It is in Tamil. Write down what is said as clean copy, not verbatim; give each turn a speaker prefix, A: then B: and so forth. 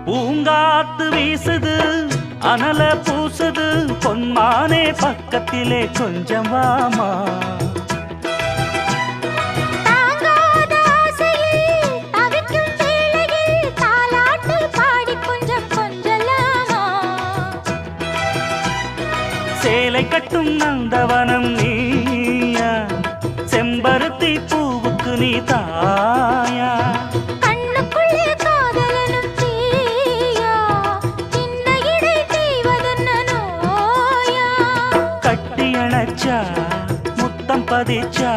A: பூங்காத்து வீசுது அனல பூசுது பொன்மானே பக்கத்திலே கொஞ்சம் வாமா சேலை கட்டும் நந்தவனம் நீயா செம்பருத்தி பூவுக்கு நீ தாயா
B: கண்ணுக்குள்ளே காதலனும் தீயா சின்ன இடை செய்வதென்ன நோயா
A: கட்டி அணைச்சா முத்தம் பதிச்சா